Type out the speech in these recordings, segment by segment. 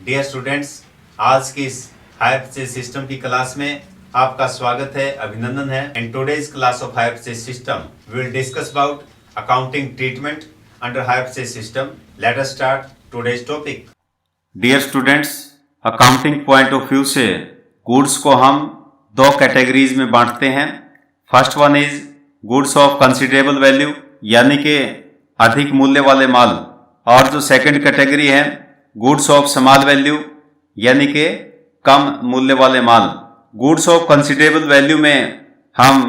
Dear students, आज की इस हायर परचेज सिस्टम की क्लास में आपका स्वागत है, अभिनंदन है। In today's class of hire purchase system we will discuss about accounting treatment under hire purchase system. Let us start today's topic. Dear students, accounting point of view से goods को हम दो कैटेगरीज में बांटते हैं। First one is goods of considerable value, यानी कि अधिक मूल्य वाले माल, और जो सेकंड कैटेगरी है गुड्स ऑफ स्मॉल वैल्यू, यानी कि कम मूल्य वाले माल। गुड्स ऑफ कंसिडरेबल वैल्यू में हम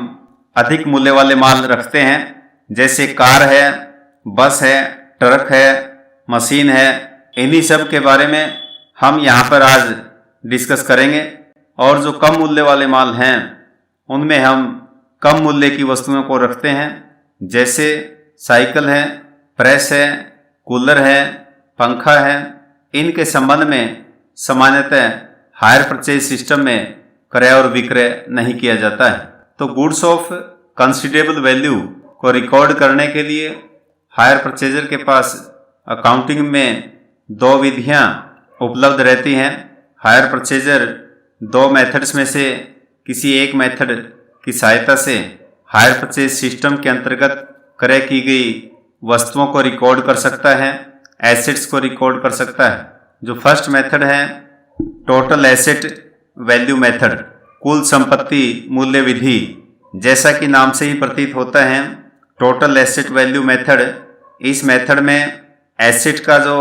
अधिक मूल्य वाले माल रखते हैं, जैसे कार है, बस है, ट्रक है, मशीन है। इन्हीं सब के बारे में हम यहाँ पर आज डिस्कस करेंगे। और जो कम मूल्य वाले माल हैं उनमें हम कम मूल्य की वस्तुओं को रखते हैं, जैसे साइकिल है, प्रेस है, कूलर है, पंखा है। इनके संबंध में सामान्यतः हायर परचेज सिस्टम में क्रय और विक्रय नहीं किया जाता है। तो गुड्स ऑफ कंसिडरेबल वैल्यू को रिकॉर्ड करने के लिए हायर परचेजर के पास अकाउंटिंग में दो विधियां उपलब्ध रहती हैं। हायर परचेजर दो मेथड्स में से किसी एक मेथड की सहायता से हायर परचेज सिस्टम के अंतर्गत क्रय की गई वस्तुओं को रिकॉर्ड कर सकता है, एसेट्स को रिकॉर्ड कर सकता है। जो फर्स्ट मेथड है टोटल एसेट वैल्यू मेथड, कुल संपत्ति मूल्य विधि। जैसा कि नाम से ही प्रतीत होता है, टोटल एसेट वैल्यू मेथड, इस मेथड में एसेट का जो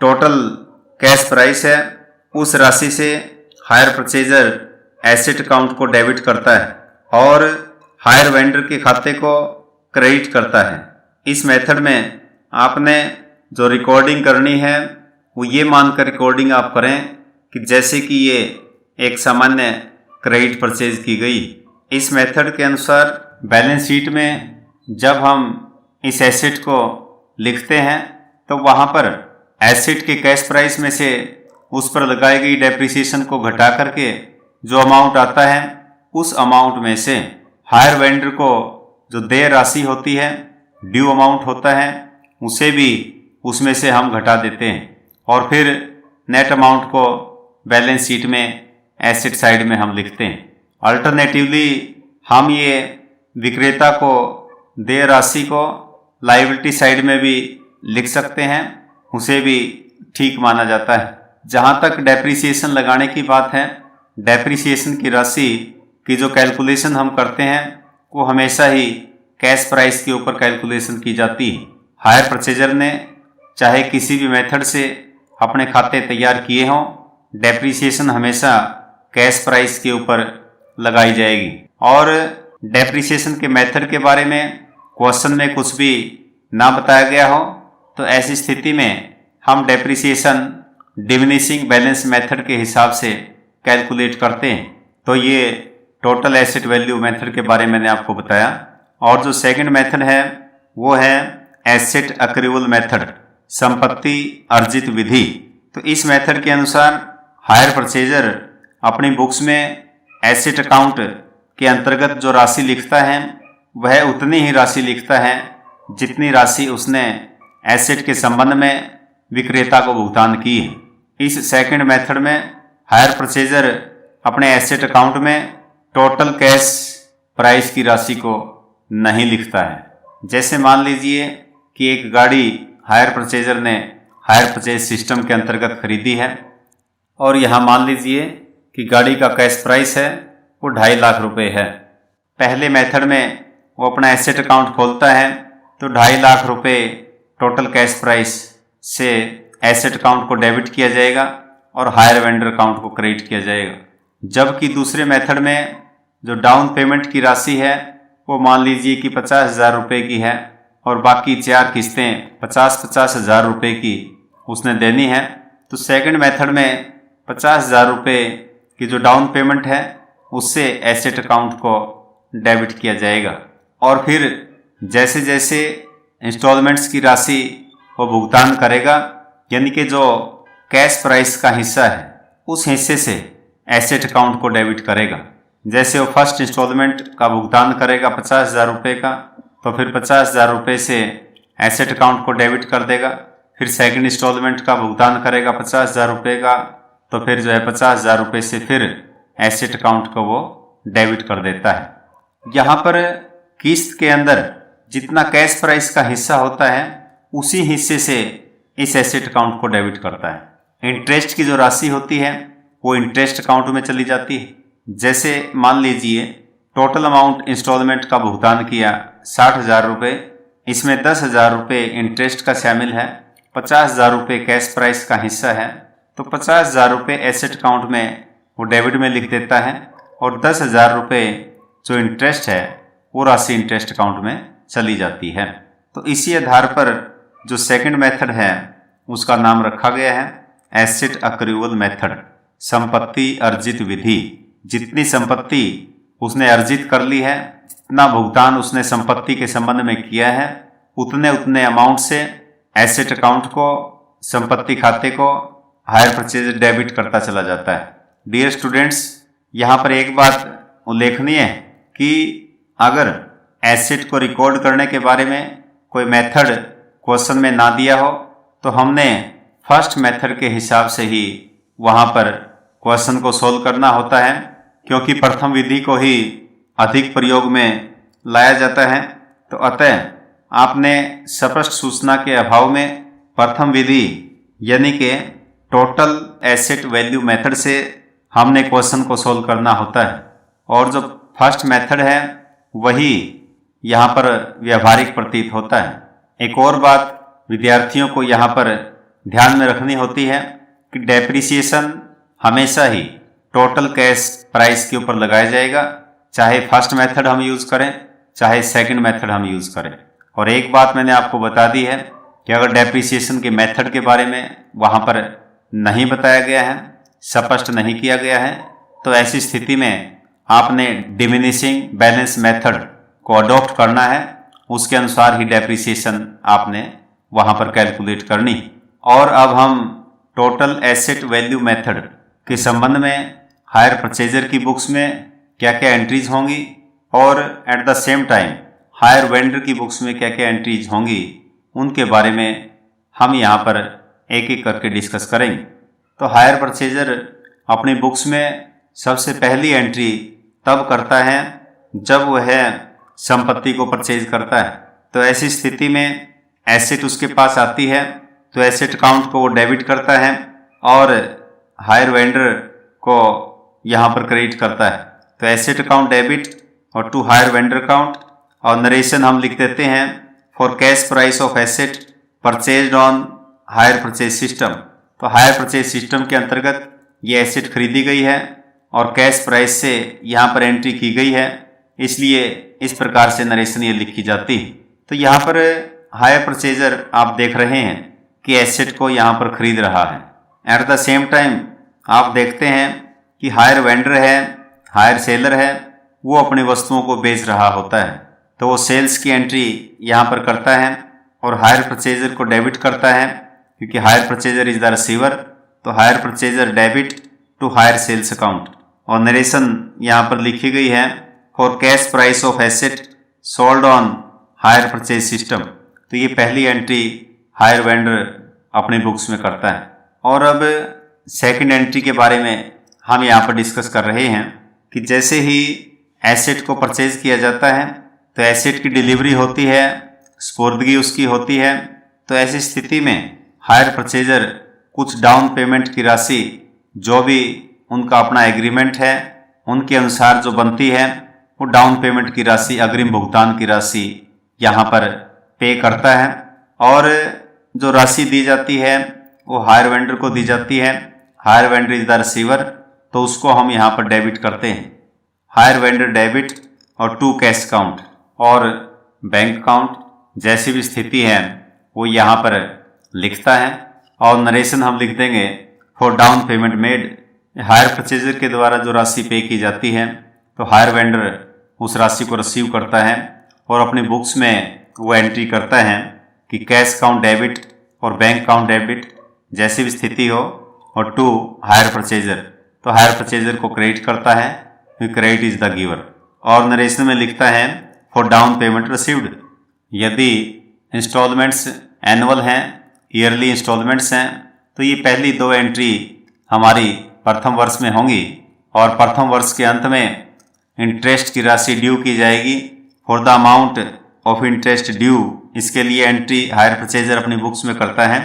टोटल कैश प्राइस है उस राशि से हायर परचेजर एसेट अकाउंट को डेबिट करता है और हायर वेंडर के खाते को क्रेडिट करता है। इस मेथड में आपने जो रिकॉर्डिंग करनी है वो ये मानकर रिकॉर्डिंग आप करें कि जैसे कि ये एक सामान्य क्रेडिट परचेज की गई। इस मेथड के अनुसार बैलेंस शीट में जब हम इस एसेट को लिखते हैं तो वहाँ पर एसेट के कैश प्राइस में से उस पर लगाई गई डेप्रिसिएशन को घटा करके जो अमाउंट आता है उस अमाउंट में से हायर वेंडर को जो देय राशि होती है, ड्यू अमाउंट होता है, उसे भी उसमें से हम घटा देते हैं और फिर नेट अमाउंट को बैलेंस शीट में एसेट साइड में हम लिखते हैं। अल्टरनेटिवली हम ये विक्रेता को देय राशि को लायबिलिटी साइड में भी लिख सकते हैं, उसे भी ठीक माना जाता है। जहाँ तक डेप्रिसिएशन लगाने की बात है, डेप्रिसिएशन की राशि की जो कैलकुलेशन हम करते हैं वो हमेशा ही कैश प्राइस के ऊपर कैलकुलेशन की जाती है। हायर परचेजर ने चाहे किसी भी मेथड से अपने खाते तैयार किए हों, डेप्रिसिएशन हमेशा कैश प्राइस के ऊपर लगाई जाएगी। और डेप्रिसिएशन के मेथड के बारे में क्वेश्चन में कुछ भी ना बताया गया हो तो ऐसी स्थिति में हम डेप्रिसिएशन डिमिनिशिंग बैलेंस मेथड के हिसाब से कैलकुलेट करते हैं। तो ये टोटल एसेट वैल्यू मेथड के बारे में मैंने आपको बताया। और जो सेकंड मेथड है वो है एसेट एक्रूवल मेथड, संपत्ति अर्जित विधि। तो इस मेथड के अनुसार हायर परचेजर अपनी बुक्स में एसेट अकाउंट के अंतर्गत जो राशि लिखता है वह उतनी ही राशि लिखता है जितनी राशि उसने एसेट के संबंध में विक्रेता को भुगतान की है। इस सेकंड मेथड में हायर परचेजर अपने एसेट अकाउंट में टोटल कैश प्राइस की राशि को नहीं लिखता है। जैसे मान लीजिए कि एक गाड़ी हायर परचेजर ने हायर परचेज सिस्टम के अंतर्गत खरीदी है और यहाँ मान लीजिए कि गाड़ी का कैश प्राइस है वो 2.5 लाख रुपए है। पहले मेथड में वो अपना एसेट अकाउंट खोलता है तो 2.5 लाख रुपए टोटल कैश प्राइस से एसेट अकाउंट को डेबिट किया जाएगा और हायर वेंडर अकाउंट को क्रेडिट किया जाएगा। जबकि दूसरे मेथड में जो डाउन पेमेंट की राशि है वो मान लीजिए कि 50,000 रुपये की है और बाकी 4 किस्तें 50-50 हज़ार रुपये की उसने देनी है। तो सेकंड मेथड में 50,000 रुपये की जो डाउन पेमेंट है उससे एसेट अकाउंट को डेबिट किया जाएगा और फिर जैसे जैसे इंस्टॉलमेंट्स की राशि वो भुगतान करेगा, यानी कि जो कैश प्राइस का हिस्सा है उस हिस्से से एसेट अकाउंट को डेबिट करेगा। जैसे वो फर्स्ट इंस्टॉलमेंट का भुगतान करेगा 50,000 रुपये का, तो फिर 50,000 रुपये से एसेट अकाउंट को डेबिट कर देगा। फिर सेकंड इंस्टॉलमेंट का भुगतान करेगा 50,000 रुपये का, तो फिर जो है 50,000 रुपये से फिर एसेट अकाउंट को वो डेबिट कर देता है। यहाँ पर किस्त के अंदर जितना कैश प्राइस का हिस्सा होता है उसी हिस्से से इस एसेट अकाउंट को डेबिट करता है। इंटरेस्ट की जो राशि होती है वो इंटरेस्ट अकाउंट में चली जाती है। जैसे मान लीजिए टोटल अमाउंट इंस्टॉलमेंट का भुगतान किया 60,000 रुपये, इसमें 10,000 रुपये इंटरेस्ट का शामिल है, 50,000 रुपये कैश प्राइस का हिस्सा है, तो 50,000 रुपये एसेट अकाउंट में वो डेबिट में लिख देता है और 10,000 रुपये जो इंटरेस्ट है वो राशि इंटरेस्ट अकाउंट में चली जाती है। तो इसी आधार पर जो सेकंड मेथड है उसका नाम रखा गया है एसेट अक्रूवल मेथड, संपत्ति अर्जित विधि। जितनी संपत्ति उसने अर्जित कर ली है, जितना भुगतान उसने संपत्ति के संबंध में किया है, उतने अमाउंट से एसेट अकाउंट को, संपत्ति खाते को हायर परचेज डेबिट करता चला जाता है। डियर स्टूडेंट्स, यहाँ पर एक बात उल्लेखनीय है कि अगर एसेट को रिकॉर्ड करने के बारे में कोई मेथड क्वेश्चन में ना दिया हो तो हमने फर्स्ट मेथड के हिसाब से ही वहाँ पर क्वेश्चन को सोल्व करना होता है, क्योंकि प्रथम विधि को ही अधिक प्रयोग में लाया जाता है। तो अतः आपने स्पष्ट सूचना के अभाव में प्रथम विधि यानी कि टोटल एसेट वैल्यू मेथड से हमने क्वेश्चन को सोल्व करना होता है, और जो फर्स्ट मेथड है वही यहाँ पर व्यवहारिक प्रतीत होता है। एक और बात विद्यार्थियों को यहाँ पर ध्यान में रखनी होती है कि डेप्रिसिएशन हमेशा ही टोटल कैश प्राइस के ऊपर लगाया जाएगा, चाहे फर्स्ट मेथड हम यूज़ करें चाहे सेकंड मेथड हम यूज़ करें। और एक बात मैंने आपको बता दी है कि अगर डेप्रिसिएशन के मेथड के बारे में वहाँ पर नहीं बताया गया है, स्पष्ट नहीं किया गया है, तो ऐसी स्थिति में आपने डिमिनिशिंग बैलेंस मेथड को अडॉप्ट करना है, उसके अनुसार ही डेप्रिसिएशन आपने वहाँ पर कैलकुलेट करनी। और अब हम टोटल एसेट वैल्यू मेथड के संबंध में हायर परचेजर की बुक्स में क्या क्या एंट्रीज होंगी और at the same time hire vendor की बुक्स में क्या क्या एंट्रीज होंगी, उनके बारे में हम यहाँ पर एक एक करके डिस्कस करेंगे। तो हायर परचेजर अपनी बुक्स में सबसे पहली एंट्री तब करता है जब वह संपत्ति को परचेज करता है। तो ऐसी स्थिति में एसेट उसके पास आती है तो एसेट अकाउंट को वो डेबिट करता है और हायर वेंडर को यहाँ पर क्रेडिट करता है। तो एसेट अकाउंट डेबिट और टू हायर वेंडर अकाउंट, और नरेशन हम लिख देते हैं for cash price of asset purchased on hire purchase system. तो हायर परचेज सिस्टम के अंतर्गत ये एसेट खरीदी गई है और कैश प्राइस से यहाँ पर एंट्री की गई है, इसलिए इस प्रकार से नरेशन ये लिखी जाती है। तो यहाँ पर हायर परचेजर आप देख रहे हैं कि एसेट को यहाँ पर खरीद रहा है। एट द सेम टाइम आप देखते हैं कि हायर वेंडर है, हायर सेलर है, वो अपनी वस्तुओं को बेच रहा होता है, तो वो सेल्स की एंट्री यहाँ पर करता है और हायर परचेजर को डेबिट करता है, क्योंकि hire purchaser is the receiver. तो hire purchaser debit to hire sales account, और नरेशन यहाँ पर लिखी गई है for cash price of asset sold on hire purchase system. तो ये पहली एंट्री हायर वेंडर अपनी बुक्स में करता है। और अब सेकंड एंट्री के बारे में हम यहाँ पर डिस्कस कर रहे हैं कि जैसे ही एसेट को परचेज किया जाता है तो एसेट की डिलीवरी होती है, स्पुर्दगी उसकी होती है। तो ऐसी स्थिति में हायर परचेजर कुछ डाउन पेमेंट की राशि जो भी उनका अपना एग्रीमेंट है उनके अनुसार जो बनती है वो डाउन पेमेंट की राशि, अग्रिम भुगतान की राशि यहाँ पर पे करता है, और जो राशि दी जाती है वो हायर वेंडर को दी जाती है। Hire vendor is the receiver, तो उसको हम यहाँ पर डेबिट करते हैं। हायर वेंडर डेबिट और टू कैश अकाउंट और बैंक अकाउंट जैसी भी स्थिति है वो यहाँ पर लिखता है, और नरेशन हम लिख देंगे for down payment made. Hire purchaser के द्वारा जो राशि पे की जाती है तो हायर वेंडर उस राशि को रिसीव करता है और अपनी बुक्स में वो एंट्री करता है कि कैश अकाउंट डेबिट और बैंक अकाउंट डेबिट जैसी भी स्थिति हो, और टू हायर परचेजर, तो हायर परचेजर को क्रेडिट करता है क्योंकि क्रेडिट इज द गिवर। और नरेशन में लिखता है फॉर डाउन पेमेंट रिसीव्ड। यदि इंस्टॉलमेंट्स एनुअल हैं ईयरली इंस्टॉलमेंट्स हैं, तो ये पहली 2 एंट्री हमारी प्रथम वर्ष में होंगी और प्रथम वर्ष के अंत में इंटरेस्ट की राशि ड्यू की जाएगी for the amount of interest due. इसके लिए एंट्री हायर परचेजर अपनी बुक्स में करता है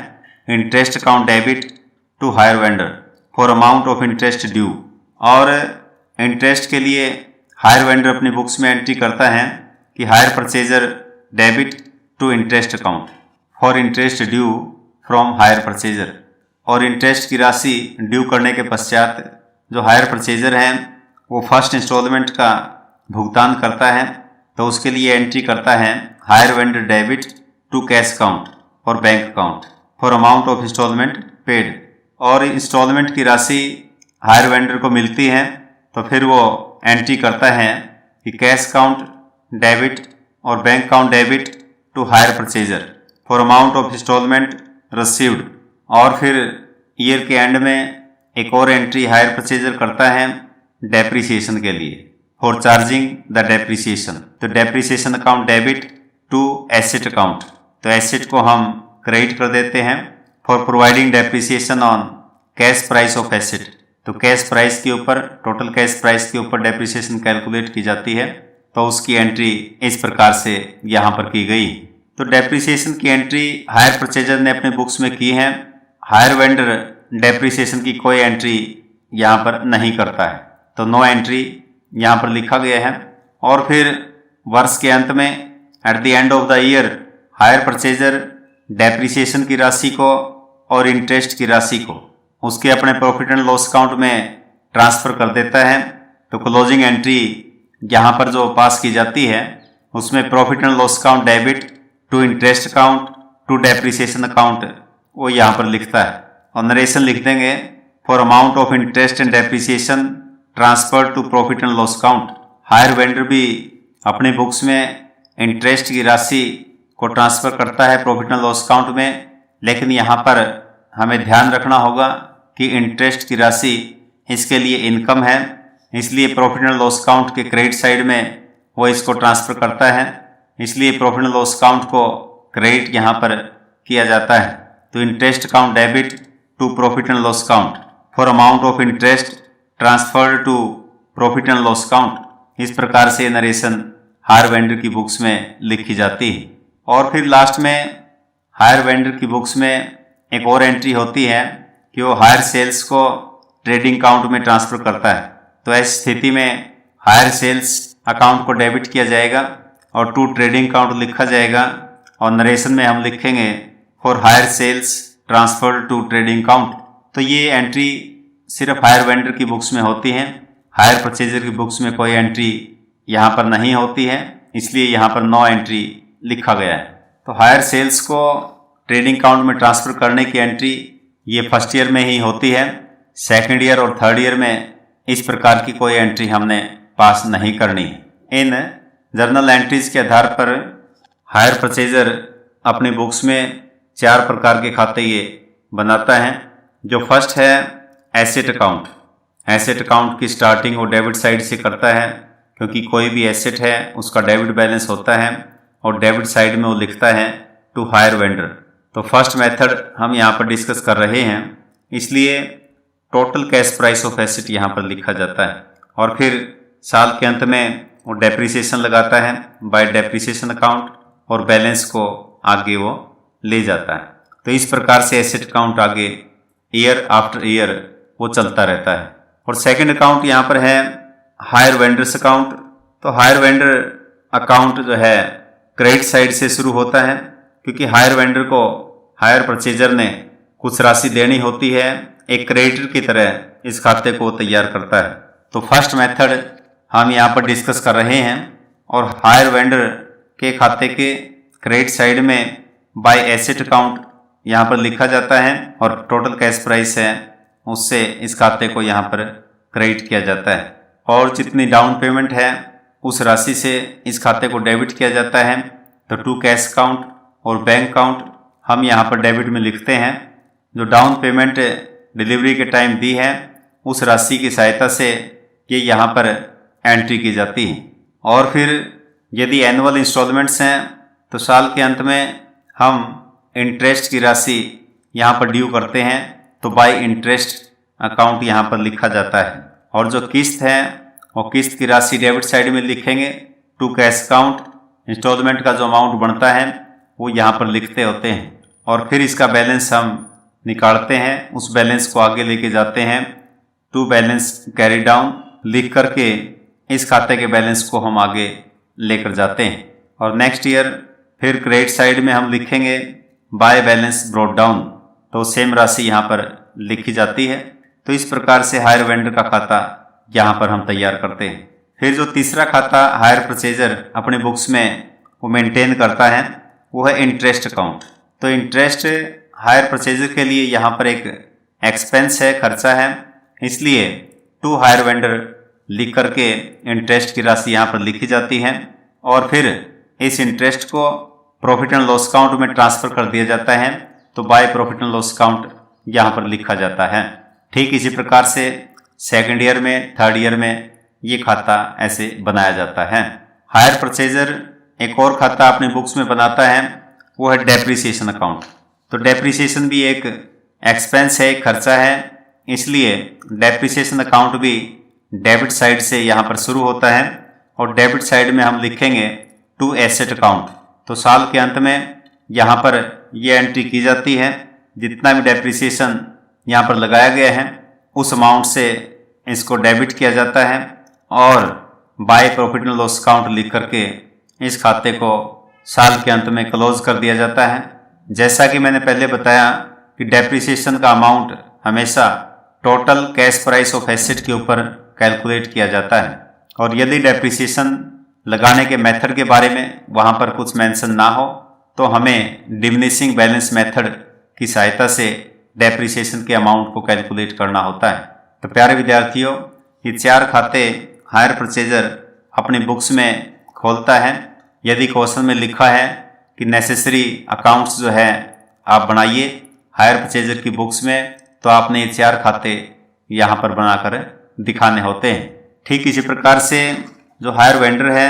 interest account debit to hire vendor for amount of interest due, और इंटरेस्ट के लिए हायर वेंडर अपनी बुक्स में एंट्री करता है कि hire purchaser debit to interest account for interest due from hire purchaser, और इंटरेस्ट की राशि ड्यू करने के पश्चात जो हायर परचेजर हैं वो फर्स्ट इंस्टॉलमेंट का भुगतान करता है, तो उसके लिए एंट्री करता है hire vendor debit to cash account और bank account for amount of instalment paid, और इंस्टॉलमेंट की राशि हायर वेंडर को मिलती है तो फिर वो एंट्री करता है कि कैश अकाउंट डेबिट और bank account debit to hire purchaser for amount of installment received, और फिर ईयर के एंड में एक और एंट्री हायर परचेजर करता है डेप्रिसिएशन के लिए फॉर चार्जिंग द डेप्रिसिएशन, तो depreciation account debit to asset account, तो एसेट को हम क्रेडिट कर देते हैं for providing depreciation on cash price of asset, तो कैश प्राइस के ऊपर टोटल कैश प्राइस के ऊपर डेप्रिसिएशन कैलकुलेट की जाती है, तो उसकी एंट्री इस प्रकार से यहाँ पर की गई। तो डेप्रिसिएशन की एंट्री हायर परचेजर ने अपने बुक्स में की है, हायर वेंडर डेप्रिसिएशन की कोई एंट्री यहाँ पर नहीं करता है, तो नो एंट्री यहाँ पर लिखा गया है। और फिर वर्ष के अंत में at the end of the year hire purchaser depreciation की राशि को और इंटरेस्ट की राशि को उसके अपने प्रॉफिट एंड लॉस अकाउंट में ट्रांसफ़र कर देता है, तो क्लोजिंग एंट्री यहाँ पर जो पास की जाती है उसमें profit and loss account debit to interest account to depreciation account वो यहाँ पर लिखता है, और नरेशन लिख देंगे for amount of interest and depreciation transfer to profit and loss account. Hire vendor भी अपने बुक्स में इंटरेस्ट की राशि को ट्रांसफ़र करता है प्रॉफिट एंड लॉस अकाउंट में, लेकिन यहाँ पर हमें ध्यान रखना होगा कि इंटरेस्ट की राशि इसके लिए इनकम है, इसलिए प्रॉफिट एंड लॉस अकाउंट के क्रेडिट साइड में वो इसको ट्रांसफ़र करता है, इसलिए प्रॉफिट एंड लॉस अकाउंट को क्रेडिट यहाँ पर किया जाता है। तो interest account debit to profit and loss account for amount of interest transferred to profit and loss account, इस प्रकार से नरेशन हायर वेंडर की बुक्स में लिखी जाती है। और फिर लास्ट में हायर वेंडर की बुक्स में एक और एंट्री होती है कि वो हायर सेल्स को ट्रेडिंग अकाउंट में ट्रांसफ़र करता है, तो ऐसी स्थिति में हायर सेल्स अकाउंट को डेबिट किया जाएगा और टू ट्रेडिंग अकाउंट लिखा जाएगा, और नरेशन में हम लिखेंगे for hire sales transfer to trading account. तो ये एंट्री सिर्फ हायर वेंडर की बुक्स में होती हैं, हायर परचेजर की बुक्स में कोई एंट्री यहाँ पर नहीं होती है, इसलिए यहाँ पर नो एंट्री लिखा गया है। तो हायर सेल्स को ट्रेडिंग अकाउंट में ट्रांसफ़र करने की एंट्री ये फर्स्ट ईयर में ही होती है, सेकेंड ईयर और थर्ड ईयर में इस प्रकार की कोई एंट्री हमने पास नहीं करनी है। इन जर्नल एंट्रीज के आधार पर हायर परचेजर अपनी बुक्स में 4 प्रकार के खाते ये बनाता है। जो फर्स्ट है एसेट अकाउंट। एसेट अकाउंट की स्टार्टिंग वो डेबिट साइड से करता है, क्योंकि कोई भी एसेट है उसका डेबिट बैलेंस होता है और डेबिट साइड में वो लिखता है टू हायर वेंडर। तो फर्स्ट मेथड हम यहाँ पर डिस्कस कर रहे हैं, इसलिए total cash price of asset यहाँ पर लिखा जाता है, और फिर साल के अंत में वो डेप्रिसिएशन लगाता है बाय डेप्रिसिएशन अकाउंट और बैलेंस को आगे वो ले जाता है। तो इस प्रकार से एसेट अकाउंट आगे ईयर आफ्टर ईयर वो चलता रहता है। और सेकंड अकाउंट यहाँ पर है हायर वेंडर्स अकाउंट। तो हायर वेंडर अकाउंट जो है क्रेडिट साइड से शुरू होता है, क्योंकि हायर वेंडर को हायर परचेजर ने कुछ राशि देनी होती है, एक क्रेडिटर की तरह इस खाते को तैयार करता है। तो फर्स्ट मेथड हम यहाँ पर डिस्कस कर रहे हैं, और हायर वेंडर के खाते के क्रेडिट साइड में बाय एसेट अकाउंट यहाँ पर लिखा जाता है, और टोटल कैश प्राइस है उससे इस खाते को यहाँ पर क्रेडिट किया जाता है, और जितनी डाउन पेमेंट है उस राशि से इस खाते को डेबिट किया जाता है। तो टू कैश अकाउंट और बैंक अकाउंट हम यहाँ पर डेबिट में लिखते हैं। जो डाउन पेमेंट डिलीवरी के टाइम दी है उस राशि की सहायता से ये यहाँ पर एंट्री की जाती है। और फिर यदि एनुअल इंस्टॉलमेंट्स हैं तो साल के अंत में हम इंटरेस्ट की राशि यहाँ पर ड्यू करते हैं तो बाय इंटरेस्ट अकाउंट यहाँ पर लिखा जाता है, और जो किस्त है वो किस्त की राशि डेबिट साइड में लिखेंगे टू कैश अकाउंट। इंस्टॉलमेंट का जो अमाउंट बनता है वो यहाँ पर लिखते होते हैं, और फिर इसका बैलेंस हम निकालते हैं, उस बैलेंस को आगे लेके जाते हैं टू बैलेंस कैरी डाउन लिख करके इस खाते के बैलेंस को हम आगे लेकर जाते हैं। और नेक्स्ट ईयर फिर क्रेडिट साइड में हम लिखेंगे बाय बैलेंस ब्रॉट डाउन, तो सेम राशि यहाँ पर लिखी जाती है। तो इस प्रकार से हायर वेंडर का खाता यहाँ पर हम तैयार करते हैं। फिर जो तीसरा खाता हायर परचेजर अपने बुक्स में वो मेंटेन करता है वो है इंटरेस्ट अकाउंट। तो इंटरेस्ट हायर परचेजर के लिए यहाँ पर एक एक्सपेंस है, खर्चा है, इसलिए टू हायर वेंडर लिख करके इंटरेस्ट की राशि यहाँ पर लिखी जाती है, और फिर इस इंटरेस्ट को प्रॉफिट एंड लॉस अकाउंट में ट्रांसफर कर दिया जाता है, तो by profit and loss account यहाँ पर लिखा जाता है। ठीक इसी प्रकार से सेकंड ईयर में, थर्ड ईयर में ये खाता ऐसे बनाया जाता है। हायर परचेजर एक और खाता अपने बुक्स में बनाता है वो है डेप्रिसिएशन अकाउंट। तो डेप्रिसिएशन भी एक एक्सपेंस है, एक खर्चा है, इसलिए डेप्रिसिएशन अकाउंट भी डेबिट साइड से यहाँ पर शुरू होता है, और डेबिट साइड में हम लिखेंगे टू एसेट अकाउंट। तो साल के अंत में यहाँ पर ये एंट्री की जाती है, जितना भी डेप्रिसिएशन यहाँ पर लगाया गया है उस अमाउंट से इसको डेबिट किया जाता है, और by profit and loss account लिख करके इस खाते को साल के अंत में क्लोज कर दिया जाता है। जैसा कि मैंने पहले बताया कि डेप्रिसिएशन का अमाउंट हमेशा total cash price of asset के ऊपर कैलकुलेट किया जाता है, और यदि डेप्रिसिएशन लगाने के मेथड के बारे में वहाँ पर कुछ मेंशन ना हो तो हमें डिमिनिशिंग बैलेंस मेथड की सहायता से डेप्रिसिएशन के अमाउंट को कैलकुलेट करना होता है। तो प्यारे विद्यार्थियों, ये चार खाते हायर परचेजर अपनी बुक्स में खोलता है। यदि क्वेश्चन में लिखा है कि नेसेसरी अकाउंट्स जो है आप बनाइए हायर परचेजर की बुक्स में, तो आपने ये चार खाते यहाँ पर बनाकर दिखाने होते हैं। ठीक इसी प्रकार से जो हायर वेंडर है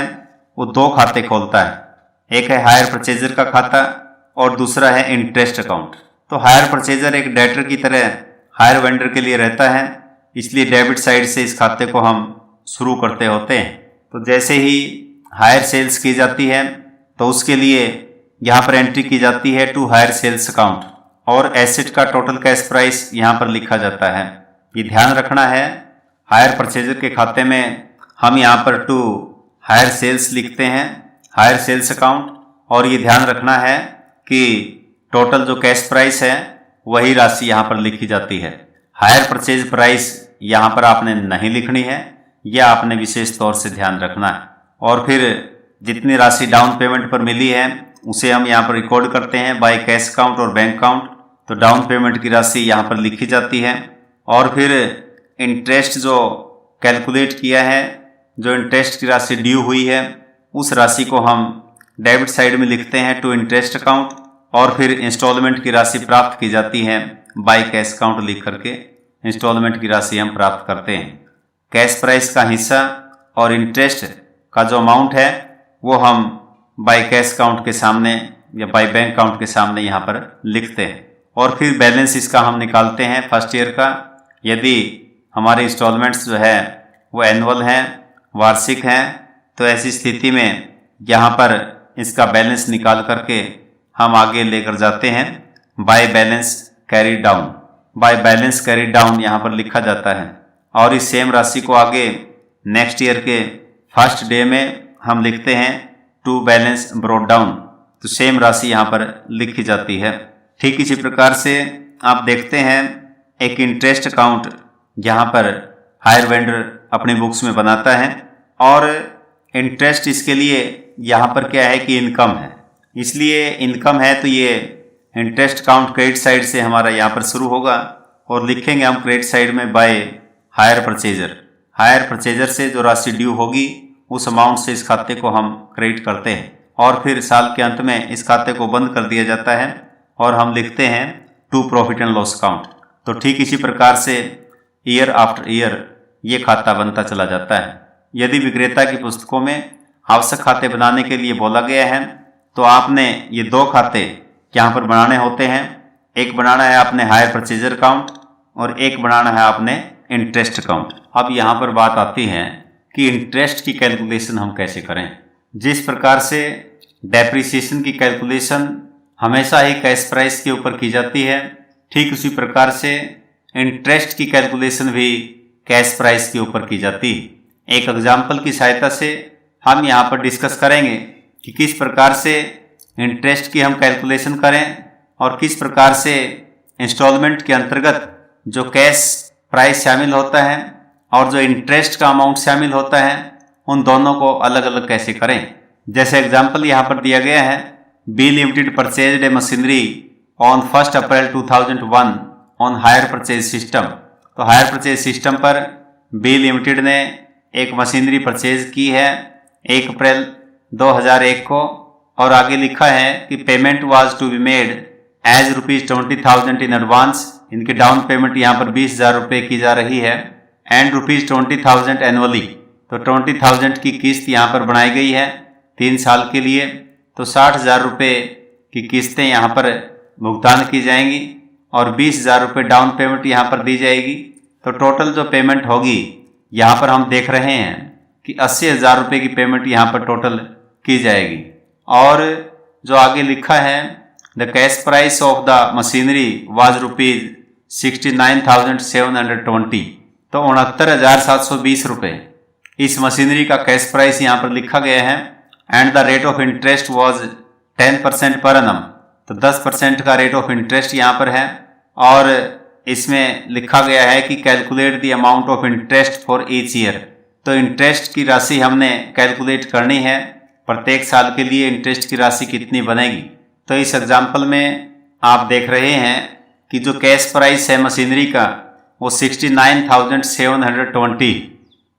वो दो खाते खोलता है, एक है हायर परचेजर का खाता और दूसरा है इंटरेस्ट अकाउंट। तो हायर परचेजर एक डेटर की तरह हायर वेंडर के लिए रहता है, इसलिए डेबिट साइड से इस खाते को हम शुरू करते होते हैं। तो जैसे ही हायर सेल्स की जाती है तो उसके लिए यहाँ पर एंट्री की जाती है टू हायर सेल्स अकाउंट, और एसेट का टोटल कैश प्राइस यहाँ पर लिखा जाता है। ये ध्यान रखना है, हायर परचेजर के खाते में हम यहाँ पर टू हायर सेल्स लिखते हैं, हायर सेल्स अकाउंट, और ये ध्यान रखना है कि टोटल जो कैश प्राइस है वही राशि यहाँ पर लिखी जाती है। हायर परचेज प्राइस यहाँ पर आपने नहीं लिखनी है, यह आपने विशेष तौर से ध्यान रखना है। और फिर जितनी राशि डाउन पेमेंट पर मिली है उसे हम यहाँ पर रिकॉर्ड करते हैं बाय कैश अकाउंट और बैंक अकाउंट। तो डाउन पेमेंट की राशि यहाँ पर लिखी जाती है, और फिर इंटरेस्ट जो कैलकुलेट किया है, जो इंटरेस्ट की राशि ड्यू हुई है, उस राशि को हम डेबिट साइड में लिखते हैं टू इंटरेस्ट अकाउंट, और फिर इंस्टॉलमेंट की राशि प्राप्त की जाती है बाय कैश अकाउंट लिख करके इंस्टॉलमेंट की राशि हम प्राप्त करते हैं। कैश प्राइस का हिस्सा और इंटरेस्ट का जो अमाउंट है वो हम बाय कैश अकाउंट के सामने या बाय बैंक अकाउंट के सामने यहाँ पर लिखते हैं, और फिर बैलेंस इसका हम निकालते हैं फर्स्ट ईयर का। यदि हमारे इंस्टॉलमेंट्स जो है वो एनुअल हैं, वार्षिक हैं, तो ऐसी स्थिति में यहाँ पर इसका बैलेंस निकाल करके हम आगे लेकर जाते हैं by balance carry down. By balance carry down यहाँ पर लिखा जाता है, और इस सेम राशि को आगे नेक्स्ट ईयर के फर्स्ट डे में हम लिखते हैं टू बैलेंस ब्रॉट डाउन। तो सेम राशि यहाँ पर लिखी जाती है। ठीक इसी प्रकार से आप देखते हैं एक इंटरेस्ट अकाउंट यहाँ पर हायर वेंडर अपनी बुक्स में बनाता है, और इंटरेस्ट इसके लिए यहाँ पर क्या है कि इनकम है, इसलिए इनकम है तो ये इंटरेस्ट अकाउंट क्रेडिट साइड से हमारा यहाँ पर शुरू होगा, और लिखेंगे हम क्रेडिट साइड में by hire purchaser. Hire purchaser से जो राशि ड्यू होगी उस अमाउंट से इस खाते को हम क्रेडिट करते हैं, और फिर साल के अंत में इस खाते को बंद कर दिया जाता है और हम लिखते हैं to profit and loss account. तो ठीक इसी प्रकार से ईयर आफ्टर ईयर ये खाता बनता चला जाता है। यदि विक्रेता की पुस्तकों में आवश्यक खाते बनाने के लिए बोला गया है तो आपने ये दो खाते यहाँ पर बनाने होते हैं। एक बनाना है आपने हायर परचेजर अकाउंट और एक बनाना है आपने इंटरेस्ट अकाउंट। अब यहाँ पर बात आती है कि इंटरेस्ट की कैलकुलेशन हम कैसे करें। जिस प्रकार से डेप्रिसिएशन की कैलकुलेशन हमेशा ही कैश प्राइस के ऊपर की जाती है, ठीक उसी प्रकार से इंटरेस्ट की कैलकुलेशन भी कैश प्राइस के ऊपर की जाती है। एक एग्जाम्पल की सहायता से हम यहाँ पर डिस्कस करेंगे कि किस प्रकार से इंटरेस्ट की हम कैलकुलेशन करें और किस प्रकार से इंस्टॉलमेंट के अंतर्गत जो कैश प्राइस शामिल होता है और जो इंटरेस्ट का अमाउंट शामिल होता है उन दोनों को अलग अलग कैसे करें। जैसे एग्जाम्पल यहाँ पर दिया गया है, B limited purchased a machinery on 1 April 2001 on hire purchase system. तो हायर परचेज सिस्टम पर बी लिमिटेड ने एक मशीनरी परचेज की है 1 अप्रैल 2001 को, और आगे लिखा है कि payment was to be made as ₹20,000 in advance. इनकी डाउन पेमेंट यहाँ पर 20,000 रुपये की जा रही है एंड ₹20,000 एनुअली। तो 20,000 की किस्त यहाँ पर बनाई गई है 3 साल के लिए। तो 60,000 रुपये की किस्तें यहाँ पर भुगतान की जाएंगी और 20,000 रुपये डाउन पेमेंट यहाँ पर दी जाएगी। तो टोटल जो पेमेंट होगी यहाँ पर हम देख रहे हैं कि 80,000 रुपये की पेमेंट यहाँ पर टोटल की जाएगी। और जो आगे लिखा है, the cash price of the machinery was ₹69,720। तो 69,720 रुपये इस मशीनरी का कैश प्राइस यहाँ पर लिखा गया है। And the rate of interest was 10% per annum. तो 10% का रेट ऑफ इंटरेस्ट यहाँ पर है और इसमें लिखा गया है कि calculate the amount of interest for each year. तो इंटरेस्ट की राशि हमने कैलकुलेट करनी है, प्रत्येक साल के लिए इंटरेस्ट की राशि कितनी बनेगी। तो इस एग्जाम्पल में आप देख रहे हैं कि जो कैश प्राइस है मशीनरी का वो 69,720।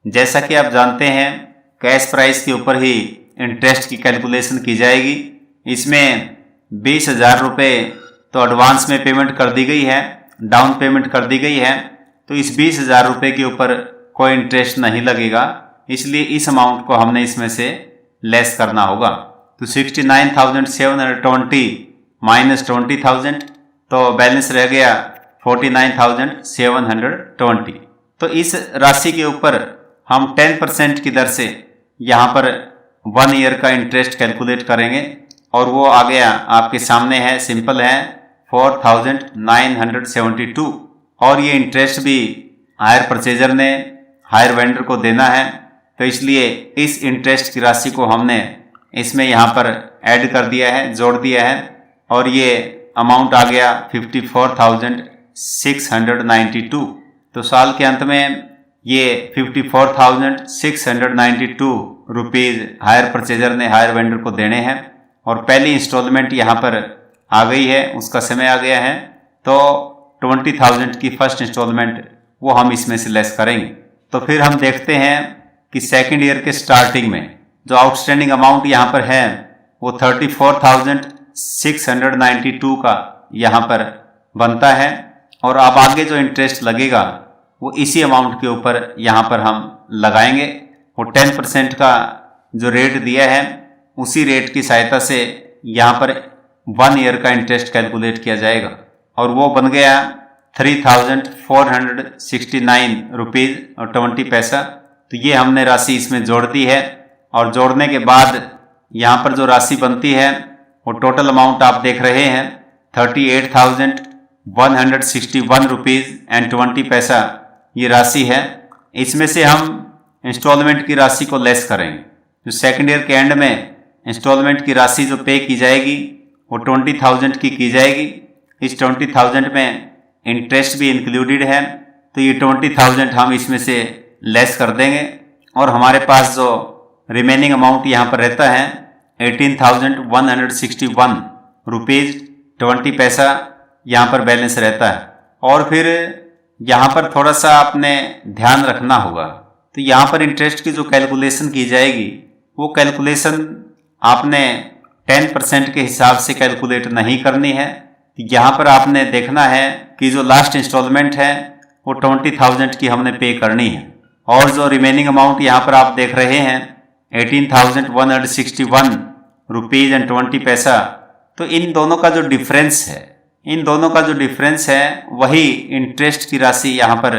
जैसा कि आप जानते हैं कैश प्राइस के ऊपर ही इंटरेस्ट की कैलकुलेशन की जाएगी। इसमें 20,000 रुपये तो एडवांस में पेमेंट कर दी गई है, डाउन पेमेंट कर दी गई है। तो इस 20,000 रुपये के ऊपर कोई इंटरेस्ट नहीं लगेगा, इसलिए इस अमाउंट को हमने इसमें से लेस करना होगा। तो 69,720 माइनस 20,000 तो बैलेंस रह गया 49,720। तो इस राशि के ऊपर हम 10% की दर से यहाँ पर 1 ईयर का इंटरेस्ट कैलकुलेट करेंगे और वो आ गया आपके सामने है, सिंपल है 4,972। और ये इंटरेस्ट भी हायर परचेजर ने हायर वेंडर को देना है, तो इसलिए इस इंटरेस्ट की राशि को हमने इसमें यहाँ पर ऐड कर दिया है, जोड़ दिया है और ये अमाउंट आ गया 54,692। तो साल के अंत में ये 54,692 रुपीज़ हायर परचेजर ने हायर वेंडर को देने हैं और पहली इंस्टॉलमेंट यहाँ पर आ गई है, उसका समय आ गया है। तो 20,000 की फर्स्ट इंस्टॉलमेंट वो हम इसमें से लेस करेंगे। तो फिर हम देखते हैं कि सेकेंड ईयर के स्टार्टिंग में जो आउटस्टैंडिंग अमाउंट यहाँ पर है वो 34,692 का यहाँ पर बनता है और अब आगे जो इंटरेस्ट लगेगा वो इसी अमाउंट के ऊपर यहाँ पर हम लगाएंगे। वो 10% का जो रेट दिया है उसी रेट की सहायता से यहाँ पर 1 ईयर का इंटरेस्ट कैलकुलेट किया जाएगा और वो बन गया 3,469 रुपीज़ और 20 पैसा। तो ये हमने राशि इसमें जोड़ दी है और जोड़ने के बाद यहाँ पर जो राशि बनती है वो टोटल अमाउंट आप देख रहे हैं 38,161 रुपीज़ एंड 20 पैसा ये राशि है। इसमें से हम इंस्टॉलमेंट की राशि को लेस करेंगे। जो सेकेंड ईयर के एंड में इंस्टॉलमेंट की राशि जो पे की जाएगी वो 20,000 की जाएगी। इस 20,000 में इंटरेस्ट भी इंक्लूडेड है, तो ये 20,000 हम इसमें से लेस कर देंगे और हमारे पास जो रिमेनिंग अमाउंट यहाँ पर रहता है 18,161 रुपीज़ 20 पैसा यहाँ पर बैलेंस रहता है। और फिर यहाँ पर थोड़ा सा आपने ध्यान रखना होगा, तो यहाँ पर इंटरेस्ट की जो कैलकुलेशन की जाएगी वो कैलकुलेशन आपने 10% के हिसाब से कैलकुलेट नहीं करनी है। यहाँ पर आपने देखना है कि जो लास्ट इंस्टॉलमेंट है वो 20,000 की हमने पे करनी है और जो रिमेनिंग अमाउंट यहाँ पर आप देख रहे हैं 18,161 रुपीज़ एंड 20 पैसा तो इन दोनों का जो डिफरेंस है वही इंटरेस्ट की राशि यहाँ पर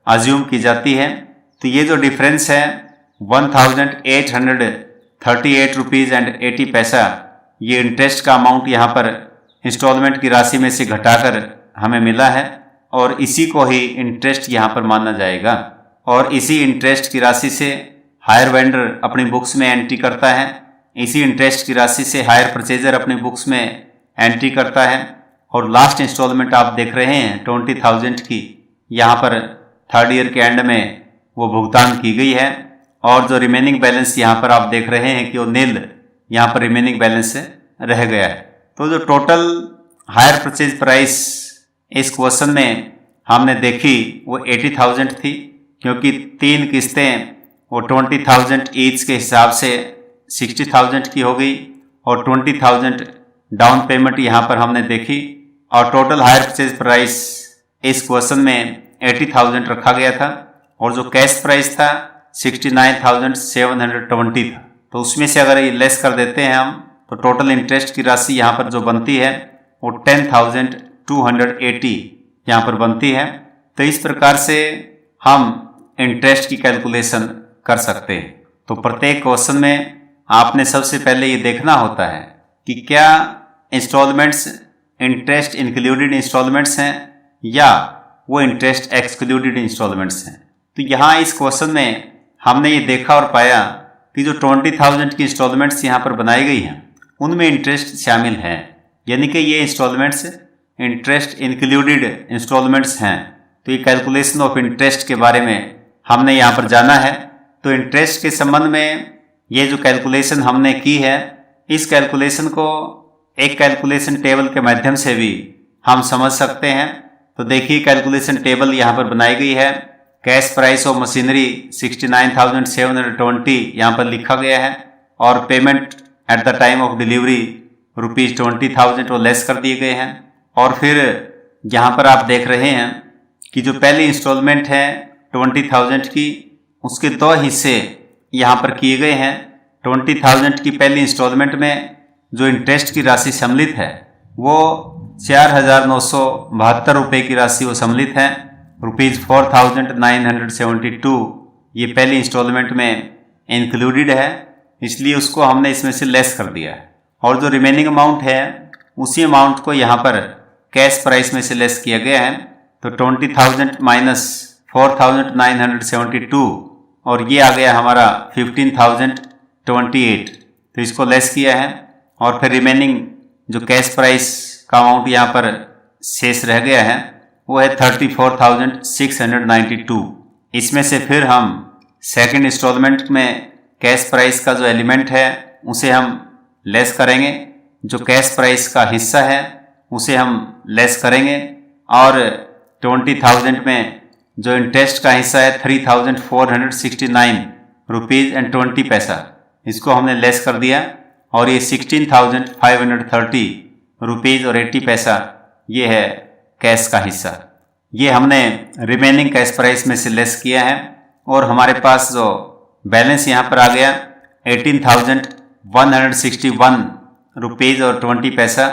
अज्यूम की जाती है। तो ये जो डिफरेंस है 1838 रुपीज़ एंड 80 पैसा, ये इंटरेस्ट का अमाउंट यहाँ पर इंस्टॉलमेंट की राशि में से घटाकर हमें मिला है और इसी को ही इंटरेस्ट यहाँ पर माना जाएगा। और इसी इंटरेस्ट की राशि से हायर वेंडर अपनी बुक्स में एंट्री करता है, इसी इंटरेस्ट की राशि से हायर परचेजर अपनी बुक्स में एंट्री करता है। और लास्ट इंस्टॉलमेंट आप देख रहे हैं 20,000 की, यहाँ पर थर्ड ईयर के एंड में वो भुगतान की गई है। और जो रिमेनिंग बैलेंस यहाँ पर आप देख रहे हैं कि वो नील यहाँ पर रिमेनिंग बैलेंस रह गया है। तो जो टोटल हायर परचेज प्राइस इस क्वेश्चन में हमने देखी वो 80,000 थी, क्योंकि 3 किस्तें वो 20,000 ईच के हिसाब से 60,000 की हो गई और 20,000 डाउन पेमेंट यहाँ पर हमने देखी। और टोटल हायर परचेज प्राइस इस क्वेश्चन में 80,000 रखा गया था और जो कैश प्राइस था 69,720 था। तो उसमें से अगर ये लेस कर देते हैं हम तो टोटल इंटरेस्ट की राशि यहाँ पर जो बनती है वो 10,280 यहाँ पर बनती है। तो इस प्रकार से हम इंटरेस्ट की कैलकुलेशन कर सकते हैं। तो प्रत्येक क्वेश्चन में आपने सबसे पहले ये देखना होता है कि क्या इंस्टॉलमेंट्स इंटरेस्ट इंक्लूडेड इंस्टॉलमेंट्स हैं या वो इंटरेस्ट एक्सक्लूडेड इंस्टॉलमेंट्स हैं। तो यहाँ इस क्वेश्चन में हमने ये देखा और पाया कि जो 20,000 की इंस्टॉलमेंट्स यहाँ पर बनाई गई हैं उनमें इंटरेस्ट शामिल है, यानी कि ये इंस्टॉलमेंट्स इंटरेस्ट इंक्लूडेड इंस्टॉलमेंट्स हैं। तो ये कैलकुलेशन ऑफ इंटरेस्ट के बारे में हमने यहाँ पर जाना है। तो इंटरेस्ट के संबंध में ये जो कैलकुलेशन हमने की है, इस कैलकुलेशन को एक कैलकुलेशन टेबल के माध्यम से भी हम समझ सकते हैं। तो देखिए कैलकुलेशन टेबल यहाँ पर बनाई गई है। कैश प्राइस ऑफ मशीनरी 69,720 यहाँ पर लिखा गया है और payment at the time of delivery ₹20,000 वो लेस कर दिए गए हैं। और फिर यहाँ पर आप देख रहे हैं कि जो पहली इंस्टॉलमेंट है 20,000 की, उसके 2 हिस्से यहाँ पर किए गए हैं। 20,000 की पहली इंस्टॉलमेंट में जो इंटरेस्ट की राशि सम्मिलित है वो 4,972 रुपये की राशि वो सम्मिलित है। ₹4,972 ये पहली इंस्टॉलमेंट में इंक्लूडेड है, इसलिए उसको हमने इसमें से लेस कर दिया है। और जो रिमेनिंग अमाउंट है उसी अमाउंट को यहाँ पर कैश प्राइस में से लेस किया गया है। तो 20,000 माइनस 4,972 और ये आ गया हमारा 15,028। तो इसको लेस किया है और फिर रिमेनिंग जो कैश प्राइस का अमाउंट यहाँ पर शेष रह गया है वो है 34,692। इसमें से फिर हम सेकंड इंस्टॉलमेंट में कैश प्राइस का जो एलिमेंट है उसे हम लेस करेंगे, जो कैश प्राइस का हिस्सा है उसे हम लेस करेंगे। और 20,000 में जो इंटरेस्ट का हिस्सा है 3,469 रुपीज़ एंड 20 पैसा, इसको हमने लेस कर दिया। और ये 16,530 रुपीज़ और 80 पैसा ये है कैश का हिस्सा, ये हमने रिमेनिंग कैश प्राइस में से लेस किया है। और हमारे पास जो बैलेंस यहाँ पर आ गया 18,161 रुपीज़ और 20 पैसा।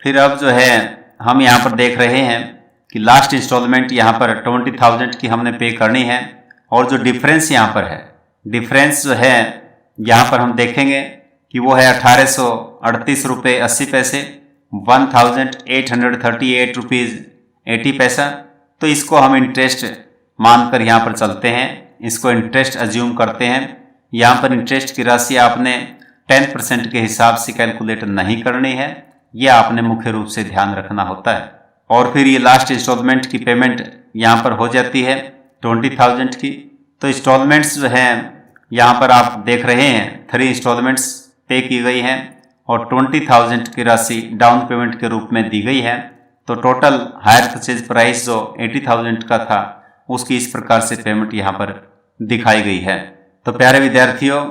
फिर अब जो है हम यहाँ पर देख रहे हैं कि लास्ट इंस्टॉलमेंट यहाँ पर 20,000 की हमने पे करनी है। और जो डिफरेंस यहाँ पर है, डिफरेंस जो है यहाँ पर हम देखेंगे कि वो है 1,838 रुपये 80 पैसे, 1,838 रुपीज़ 80 पैसा। तो इसको हम इंटरेस्ट मानकर यहाँ पर चलते हैं, इसको इंटरेस्ट अज्यूम करते हैं। यहाँ पर इंटरेस्ट की राशि आपने 10% के हिसाब से कैलकुलेट नहीं करनी है, यह आपने मुख्य रूप से ध्यान रखना होता है। और फिर ये लास्ट इंस्टॉलमेंट की पेमेंट यहाँ पर हो जाती है 20,000 की। तो इंस्टॉलमेंट्स जो हैं यहाँ पर आप देख रहे हैं 3 इंस्टॉलमेंट्स पे की गई हैं और 20,000 की राशि डाउन पेमेंट के रूप में दी गई है। तो टोटल हायर परचेज प्राइस जो 80,000 का था उसकी इस प्रकार से पेमेंट यहाँ पर दिखाई गई है। तो प्यारे विद्यार्थियों,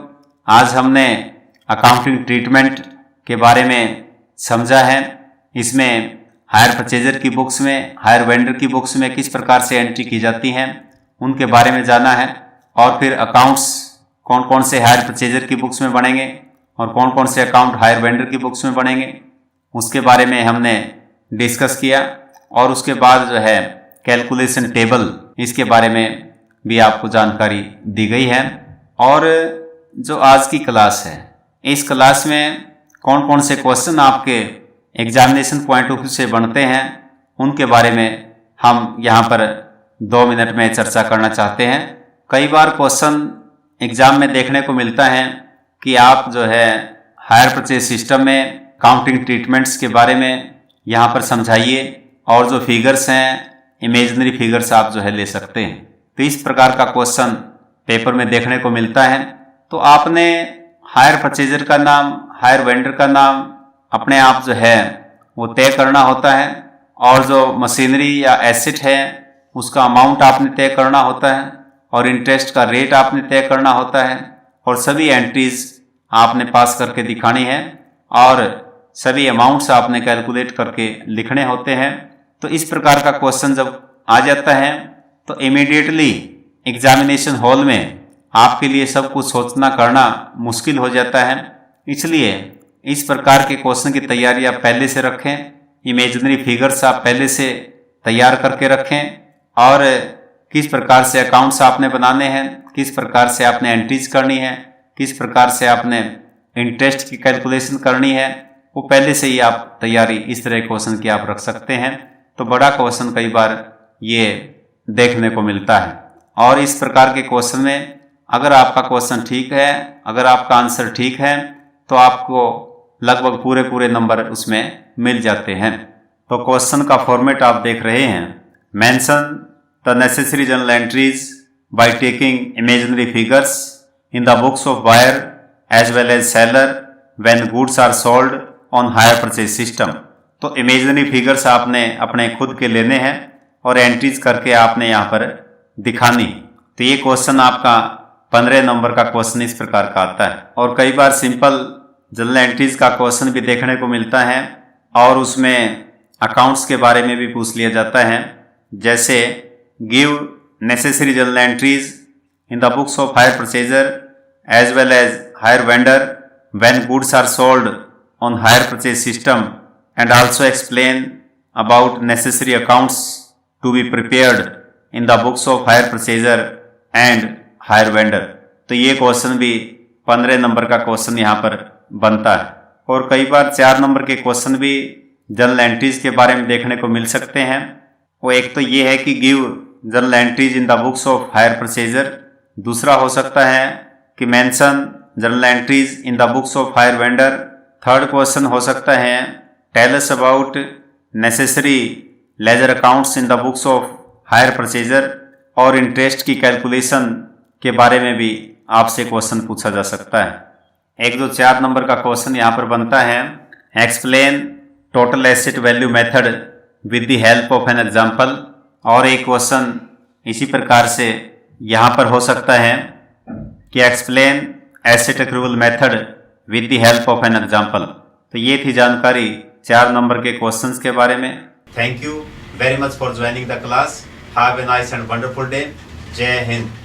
आज हमने अकाउंटिंग ट्रीटमेंट के बारे में समझा है। इसमें हायर परचेजर की बुक्स में, हायर वेंडर की बुक्स में किस प्रकार से एंट्री की जाती हैं उनके बारे में जाना है। और फिर अकाउंट्स कौन कौन से हायर परचेजर की बुक्स में बनेंगे और कौन कौन से अकाउंट हायर वेंडर की बुक्स में बनेंगे उसके बारे में हमने डिस्कस किया, और उसके बाद जो है कैलकुलेशन टेबल, इसके बारे में भी आपको जानकारी दी गई है। और जो आज की क्लास है, इस क्लास में कौन कौन से क्वेश्चन आपके एग्जामिनेशन पॉइंट ऑफ व्यू से बनते हैं, उनके बारे में हम यहाँ पर 2 मिनट में चर्चा करना चाहते हैं। कई बार क्वेश्चन एग्जाम में देखने को मिलता है कि आप जो है हायर परचेज सिस्टम में काउंटिंग ट्रीटमेंट्स के बारे में यहाँ पर समझाइए, और जो फिगर्स हैं इमेजिनरी फिगर्स आप जो है ले सकते हैं। तो इस प्रकार का क्वेश्चन पेपर में देखने को मिलता है। तो आपने हायर परचेजर का नाम, हायर वेंडर का नाम अपने आप जो है वो तय करना होता है, और जो मशीनरी या एसेट है उसका अमाउंट आपने तय करना होता है, और इंटरेस्ट का रेट आपने तय करना होता है, और सभी एंट्रीज आपने पास करके दिखानी है, और सभी अमाउंट्स आपने कैलकुलेट करके लिखने होते हैं। तो इस प्रकार का क्वेश्चन जब आ जाता है तो इमीडिएटली एग्जामिनेशन हॉल में आपके लिए सब कुछ सोचना करना मुश्किल हो जाता है। इसलिए इस प्रकार के क्वेश्चन की तैयारी आप पहले से रखें, इमेजिनरी फिगर्स आप पहले से तैयार करके रखें, और किस प्रकार से अकाउंट्स आपने बनाने हैं, किस प्रकार से आपने एंट्रीज करनी है, किस प्रकार से आपने इंटरेस्ट की कैलकुलेशन करनी है, वो पहले से ही आप तैयारी इस तरह क्वेश्चन की आप रख सकते हैं। तो बड़ा क्वेश्चन कई बार ये देखने को मिलता है, और इस प्रकार के क्वेश्चन में अगर आपका क्वेश्चन ठीक है, अगर आपका आंसर ठीक है, तो आपको लगभग पूरे नंबर उसमें मिल जाते हैं। तो क्वेश्चन का फॉर्मेट आप देख रहे हैं, mention the necessary journal entries by taking imaginary figures in the books of buyer as well as seller when goods are sold on hire purchase system. तो इमेजिनरी फिगर्स आपने अपने खुद के लेने हैं और एंट्रीज करके आपने यहाँ पर दिखानी। तो ये क्वेश्चन आपका 15 नंबर का क्वेश्चन इस प्रकार का आता है। और कई बार सिंपल जर्नल एंट्रीज का क्वेश्चन भी देखने को मिलता है, और उसमें अकाउंट्स के बारे में भी पूछ लिया जाता है, जैसे give necessary journal entries in the books of hire purchaser as well as hire vendor when goods are sold on hire purchase system and also explain about necessary accounts to be prepared in the books of hire purchaser and hire vendor. तो ये question भी 15 number का question यहाँ पर बनता है। और कई बार 4 नंबर के क्वेश्चन भी जर्नल एंट्रीज के बारे में देखने को मिल सकते हैं। वो एक तो ये है कि give journal entries in the books of hire purchaser, दूसरा हो सकता है कि mention journal entries in the books of hire vendor, third question हो सकता है tell us about necessary ledger accounts in the books of hire purchaser, और interest की कैलकुलेशन के बारे में भी आपसे क्वेश्चन पूछा जा सकता है। एक जो 4 नंबर का क्वेश्चन यहाँ पर बनता है, explain total asset value method with the help of an example, और एक क्वेश्चन इसी प्रकार से यहाँ पर हो सकता है कि explain asset accrual method with the help of an example. तो ये थी जानकारी 4 नंबर के क्वेश्चंस के बारे में। Thank you very much for joining the class. Have a nice and wonderful day. Jai Hind.